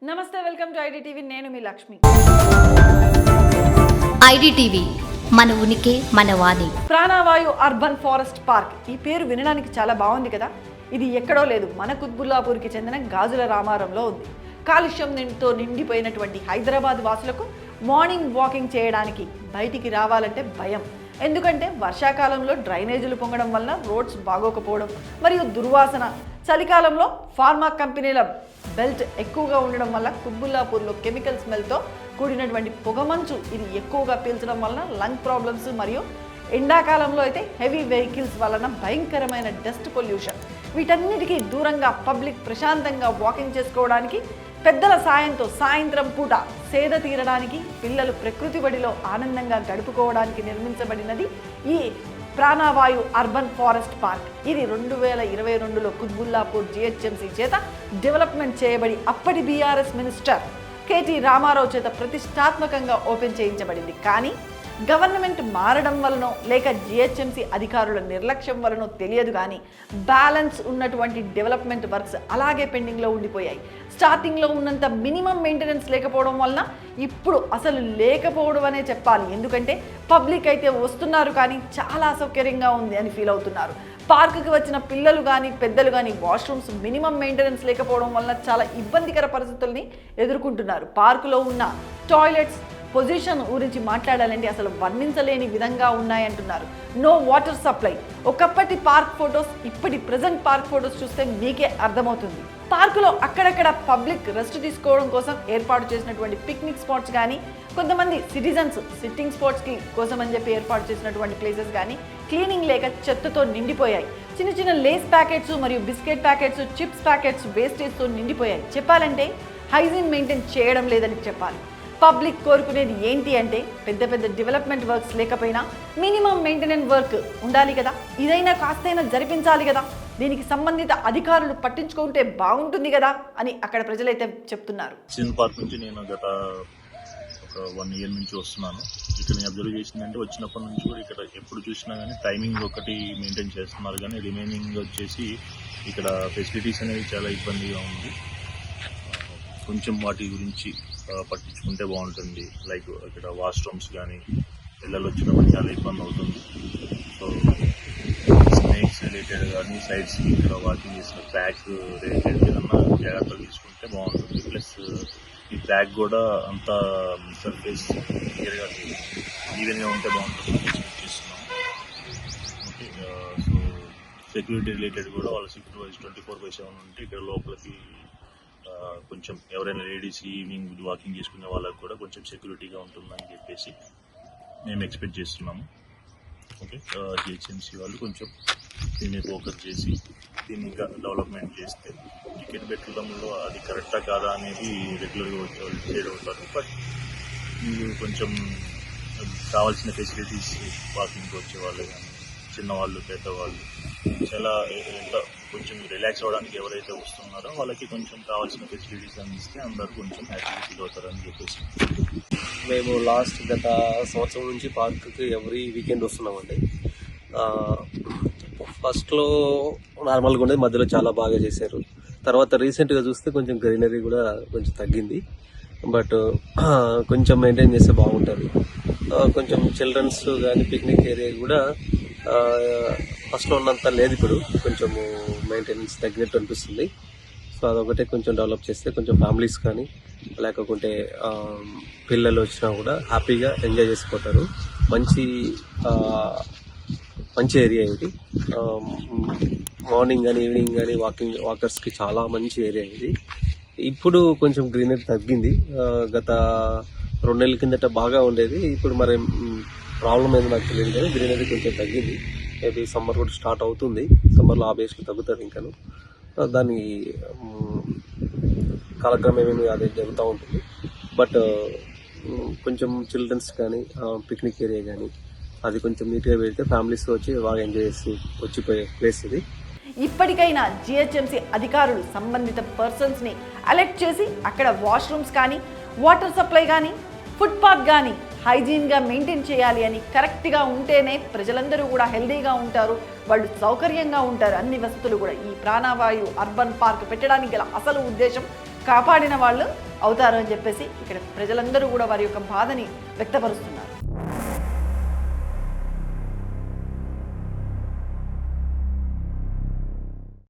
నమస్తే, welcome to IDTV. నేను మీ Lakshmi. IDTV మన ఉనికి మన వాణి. ప్రాణవాయు అర్బన్ ఫారెస్ట్ పార్క్ ఈ పేరు వినడానికి చాలా బాగుంది కదా. ఇది ఎక్కడో లేదు, మన కుత్బుల్లాపూర్కి చెందిన గాజుల రామారంలో ఉంది. కాలుష్యంతో నిండిపోయినటువంటి హైదరాబాద్ వాసులకు మార్నింగ్ వాకింగ్ చేయడానికి బయటికి రావాలంటే భయం. ఎందుకంటే వర్షాకాలంలో డ్రైనేజీలు పొంగడం వలన రోడ్స్ బాగోకపోవడం మరియు దుర్వాసన, చలికాలంలో ఫార్మా కంపెనీల బెల్ట్ ఎక్కువగా ఉండడం వల్ల కుత్బుల్లాపూర్లో కెమికల్ స్మెల్తో కూడినటువంటి పొగమంచు ఇది ఎక్కువగా పీల్చడం వలన లంగ్ ప్రాబ్లమ్స్, మరియు ఎండాకాలంలో అయితే హెవీ వెహికల్స్ వలన భయంకరమైన డస్ట్ పొల్యూషన్, వీటన్నిటికీ దూరంగా పబ్లిక్ ప్రశాంతంగా వాకింగ్ చేసుకోవడానికి, పెద్దల సాయంతో సాయంత్రం పూట సేద తీరడానికి, పిల్లలు ప్రకృతి బడిలో ఆనందంగా గడుపుకోవడానికి నిర్మించబడినది ఈ ప్రాణవాయు అర్బన్ ఫారెస్ట్ పార్క్. ఇది 2022లో కుత్బుల్లాపూర్ జిహెచ్ఎంసీ చేత డెవలప్మెంట్ చేయబడి అప్పటి బీఆర్ఎస్ మినిస్టర్ కేటీ రామారావు చేత ప్రతిష్టాత్మకంగా ఓపెన్ చేయించబడింది. కానీ గవర్నమెంట్ మారడం వలనో లేక జిహెచ్ఎంసీ అధికారుల నిర్లక్ష్యం వలనో తెలియదు, కానీ బ్యాలెన్స్ ఉన్నటువంటి డెవలప్మెంట్ వర్క్స్ అలాగే పెండింగ్లో ఉండిపోయాయి. స్టార్టింగ్లో ఉన్నంత మినిమం మెయింటెనెన్స్ లేకపోవడం వలన ఇప్పుడు అసలు లేకపోవడం అనే చెప్పాలి. ఎందుకంటే పబ్లిక్ అయితే వస్తున్నారు కానీ చాలా అసౌకర్యంగా ఉంది అని ఫీల్ అవుతున్నారు. పార్కుకి వచ్చిన పిల్లలు కానీ పెద్దలు కానీ వాష్రూమ్స్ మినిమం మెయింటెనెన్స్ లేకపోవడం వలన చాలా ఇబ్బందికర పరిస్థితుల్ని ఎదుర్కొంటున్నారు. పార్కులో ఉన్న టాయిలెట్స్ పొజిషన్ గురించి మాట్లాడాలంటే అసలు వర్ణించలేని విధంగా ఉన్నాయంటున్నారు. No water supply. ఒకప్పటి పార్క్ ఫొటోస్, ఇప్పటి ప్రజెంట్ పార్క్ ఫొటోస్ చూస్తే మీకే అర్థమవుతుంది. పార్కులో అక్కడక్కడ పబ్లిక్ రెస్ట్ తీసుకోవడం కోసం ఏర్పాటు చేసినటువంటి పిక్నిక్ స్పాట్స్ కానీ, కొంతమంది సిటిజన్స్ సిట్టింగ్ స్పాట్స్కి కోసం అని చెప్పి ఏర్పాటు చేసినటువంటి ప్లేసెస్ కానీ క్లీనింగ్ లేక చెత్తతో నిండిపోయాయి. చిన్న చిన్న లేస్ ప్యాకెట్స్ మరియు బిస్కెట్ ప్యాకెట్స్, చిప్స్ ప్యాకెట్స్ వేస్టేజ్తో నిండిపోయాయి. చెప్పాలంటే హైజీన్ మెయింటైన్ చేయడం లేదని చెప్పాలి. పబ్లిక్ కోరుకునేది ఏంటి అంటే పెద్ద పెద్ద డెవలప్మెంట్ వర్క్స్ లేకపోయినా మినిమం మెయింటెనెన్స్ వర్క్ ఉండాలి కదా, ఇదైనా కాస్తైనా జరిపించాలి కదా, దీనికి సంబంధిత అధికారులు పట్టించుకుంటే బాగుంటుంది కదా అని అక్కడ ప్రజలైతే చెప్తున్నారు. సీజన్ పార్క్ నుంచి నేను గత ఒక 1 year నుంచి వస్తున్నాను. ఇక్కడ నేను అబ్జర్వ్ చేసిందంటే వచ్చినప్పటి నుంచి కూడా ఇక్కడ ఎప్పుడు చూసినా కానీ టైమింగ్ ఒకటి మెయింటైన్ చేస్తున్నారు, కానీ రిమైనింగ్ వచ్చేసి ఇక్కడ ఫెసిలిటీస్ అనేవి చాలా ఇబ్బందిగా ఉంది. కొంచెం వాటి గురించి పట్టించుకుంటే బాగుంటుంది. లైక్ ఇక్కడ వాష్రూమ్స్ కానీ పిల్లలు వచ్చినప్పుడు చాలా ఇబ్బంది అవుతుంది. సో స్నేక్స్ రిలేటెడ్ కానీ సైడ్స్ ఇక్కడ వాకింగ్ చేసిన బ్యాగ్ రిలేటెడ్ ఏదన్నా జాగ్రత్తలు తీసుకుంటే బాగుంటుంది. ప్లస్ ఈ బ్యాగ్ కూడా అంత సర్ఫేస్ క్లియర్గా ఈవెన్గా ఉంటే బాగుంటుంది చేస్తున్నాం. ఓకే, సో సెక్యూరిటీ రిలేటెడ్ కూడా వాళ్ళ సెక్యూరిటీ 24/7 ఉంటే ఇక్కడ లోపలికి కొంచెం ఎవరైనా లేడీస్ ఈవినింగ్ వాకింగ్ చేసుకునే వాళ్ళకి కూడా కొంచెం సెక్యూరిటీగా ఉంటుందని చెప్పేసి మేము ఎక్స్పెక్ట్ చేస్తున్నాము. ఓకే, జిహెచ్ఎంసీ వాళ్ళు కొంచెం దీన్ని ఫోకస్ చేసి దీన్ని ఇంకా డెవలప్మెంట్ చేస్తే టికెట్ పెట్టడంలో అది కరెక్టా కాదా అనేది రెగ్యులర్గా వచ్చే వాళ్ళు డిసైడ్ అవుతారు. బట్ మీరు కొంచెం కావాల్సిన ఫెసిలిటీస్ వాకింగ్కి వచ్చే వాళ్ళు కానీ చిన్నవాళ్ళు పెద్దవాళ్ళు చాలా కొంచెం రిలాక్స్ అవ్వడానికి ఎవరైతే వస్తున్నారో వాళ్ళకి కొంచెం కావాల్సిన ఫెసిలిటీస్ అందిస్తే అందరూ కొంచెం హ్యాపీగా ఫీల్ అవుతారని చెప్పేసి మేము లాస్ట్ గత సంవత్సరం నుంచి పార్క్కి ఎవ్రీ వీకెండ్ వస్తున్నామండి. ఫస్ట్లో నార్మల్గా ఉండేది, మధ్యలో చాలా బాగా చేశారు. తర్వాత రీసెంట్గా చూస్తే కొంచెం గ్రీనరీ కూడా కొంచెం తగ్గింది. బట్ కొంచెం మెయింటైన్ చేస్తే బాగుంటుంది. కొంచెం చిల్డ్రన్స్ కానీ పిక్నిక్ ఏరియా కూడా ఫస్ట్లో ఉన్నంత లేదు, ఇప్పుడు కొంచెం మెయింటెనెన్స్ తగ్గినట్టు అనిపిస్తుంది. సో అదొకటే కొంచెం డెవలప్ చేస్తే కొంచెం ఫ్యామిలీస్ కానీ లేకపోతే పిల్లలు వచ్చినా కూడా హ్యాపీగా ఎంజాయ్ చేసిపోతారు. మంచి ఏరియా ఇది. మార్నింగ్ కానీ ఈవినింగ్ కానీ వాకర్స్కి చాలా మంచి ఏరియా ఇది. ఇప్పుడు కొంచెం గ్రీనరీ తగ్గింది. గత 2 నెలల కిందట బాగా ఉండేది. ఇప్పుడు మరి ప్రాబ్లం ఏంది నాకు తెలియదు, కానీ గ్రీనరీ కొంచెం తగ్గింది. మేబీ సమ్మర్ కూడా స్టార్ట్ అవుతుంది, సమ్మర్లో ఆ బేస్లో తగ్గుతుంది. ఇంకాను దాని కాలక్రమేమీ అదే జరుగుతూ ఉంటుంది. బట్ కొంచెం చిల్డ్రన్స్ కానీ పిక్నిక్ ఏరియా కానీ అది కొంచెం నీట్గా పెడితే ఫ్యామిలీస్ వచ్చి బాగా ఎంజాయ్ చేసి వచ్చిపోయే ప్లేస్ ఇది. ఇప్పటికైనా జిహెచ్ఎంసీ అధికారులు సంబంధిత పర్సన్స్ని అలర్ట్ చేసి అక్కడ వాష్రూమ్స్ కానీ వాటర్ సప్లై కానీ ఫుట్పాత్ కానీ హైజీన్గా మెయింటైన్ చేయాలి అని, కరెక్ట్గా ఉంటేనే ప్రజలందరూ కూడా హెల్దీగా ఉంటారు, వాళ్ళు సౌకర్యంగా ఉంటారు. అన్ని వసతులు కూడా ఈ ప్రాణవాయు అర్బన్ పార్క్ పెట్టడానికి గల అసలు ఉద్దేశం కాపాడిన వాళ్ళు అవుతారు అని చెప్పేసి ఇక్కడ ప్రజలందరూ కూడా వారి యొక్క బాధని వ్యక్తపరుస్తున్నారు.